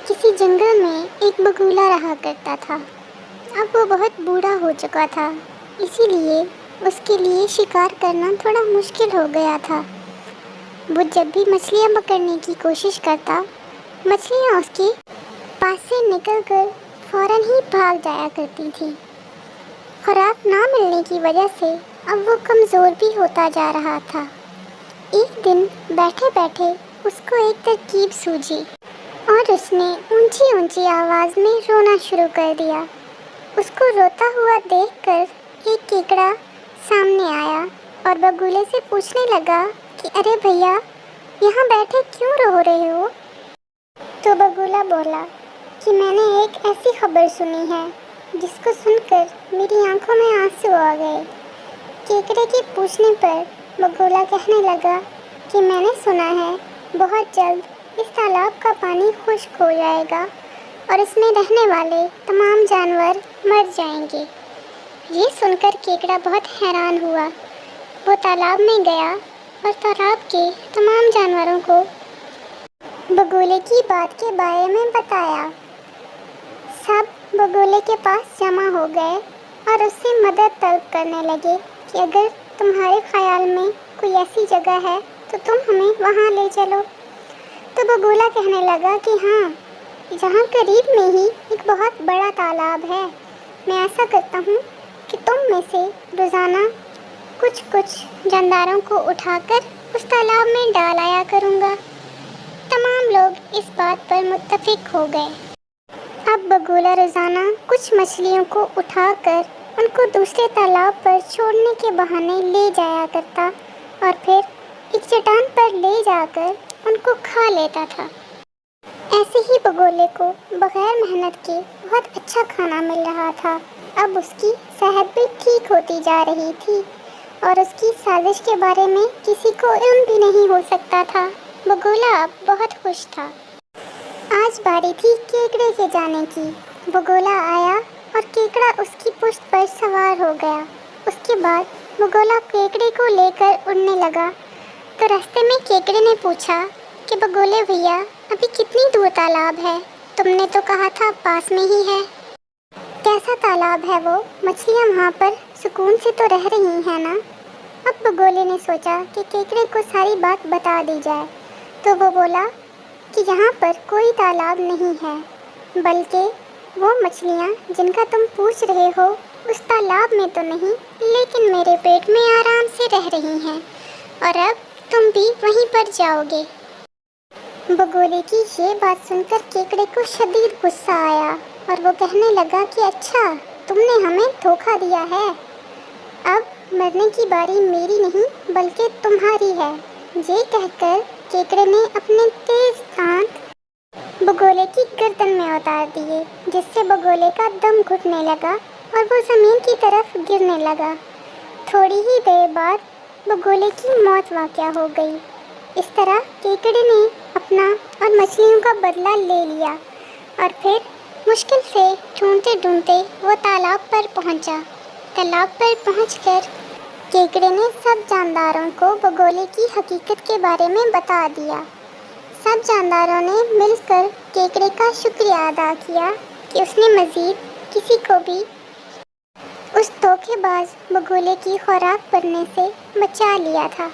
किसी जंगल में एक बगुला रहा करता था। अब वो बहुत बूढ़ा हो चुका था, इसीलिए उसके लिए शिकार करना थोड़ा मुश्किल हो गया था। वो जब भी मछलियाँ पकड़ने की कोशिश करता, मछलियाँ उसके पास से निकलकर फौरन ही भाग जाया करती थी। खुराक ना मिलने की वजह से अब वो कमज़ोर भी होता जा रहा था। एक दिन बैठे बैठे उसको एक तरकीब सूझी और उसने ऊंची ऊंची आवाज़ में रोना शुरू कर दिया। उसको रोता हुआ देखकर एक केकड़ा सामने आया और बगुले से पूछने लगा कि अरे भैया, यहाँ बैठे क्यों रो रहे हो? तो बगुला बोला कि मैंने एक ऐसी खबर सुनी है जिसको सुनकर मेरी आंखों में आंसू आ गए। केकड़े के पूछने पर बगुला कहने लगा कि मैंने सुना है बहुत जल्द इस तालाब का पानी खुश्क हो जाएगा और इसमें रहने वाले तमाम जानवर मर जाएंगे। ये सुनकर केकड़ा बहुत हैरान हुआ। वो तालाब में गया और तालाब के तमाम जानवरों को बगुले की बात के बारे में बताया। सब बगुले के पास जमा हो गए और उससे मदद तलब करने लगे कि अगर तुम्हारे ख्याल में कोई ऐसी जगह है तो तुम हमें वहाँ ले चलो। तो बगुला कहने लगा कि हाँ, जहाँ करीब में ही एक बहुत बड़ा तालाब है। मैं ऐसा करता हूँ कि तुम में से रोज़ाना कुछ कुछ जानदारों को उठाकर उस तालाब में डाल आया करूँगा। तमाम लोग इस बात पर मुत्तफिक हो गए। अब बगुला रोज़ाना कुछ मछलियों को उठाकर उनको दूसरे तालाब पर छोड़ने के बहाने ले जाया करता और फिर एक चट्टान पर ले जाकर उनको खा लेता था। ऐसे ही बगुले को बगैर मेहनत के बहुत अच्छा खाना मिल रहा था। अब उसकी सेहत भी ठीक होती जा रही थी और उसकी साजिश के बारे में किसी को इल्म भी नहीं हो सकता था। बगुला अब बहुत खुश था। आज बारी थी केकड़े के जाने की। बगुला आया और केकड़ा उसकी पुश्त पर सवार हो गया। उसके बाद बगुला केकड़े को लेकर उड़ने लगा। तो रास्ते में केकड़े ने पूछा कि बगुले भैया, अभी कितनी दूर तालाब है? तुमने तो कहा था पास में ही है। कैसा तालाब है वो? मछलियाँ वहाँ पर सुकून से तो रह रही हैं ना? अब बगुले ने सोचा कि केकड़े को सारी बात बता दी जाए। तो वो बोला कि यहाँ पर कोई तालाब नहीं है, बल्कि वो मछलियाँ जिनका तुम पूछ रहे हो उस तालाब में तो नहीं, लेकिन मेरे पेट में आराम से रह रही हैं और अब तुम भी वहीं पर जाओगे। बगुले की ये बात सुनकर केकड़े को शदीद गुस्सा आया और वो कहने लगा कि अच्छा, तुमने हमें धोखा दिया है। अब मरने की बारी मेरी नहीं बल्कि तुम्हारी है। ये कहकर केकड़े ने अपने तेज दांत बगुले की गर्दन में उतार दिए, जिससे बगुले का दम घुटने लगा और वो ज़मीन की तरफ गिरने लगा। थोड़ी ही देर बाद बगुले की मौत वाक़या हो गई। इस तरह केकड़े ने अपना और मछलियों का बदला ले लिया और फिर मुश्किल से ढूंढते ढूंढते वो तालाब पर पहुंचा। तालाब पर पहुंचकर केकड़े ने सब जानदारों को बगुले की हकीकत के बारे में बता दिया। सब जानदारों ने मिलकर केकड़े का शुक्रिया अदा किया कि उसने मज़ीद किसी को भी उस धोखेबाज बगुले की खुराक बनने से बचा लिया था।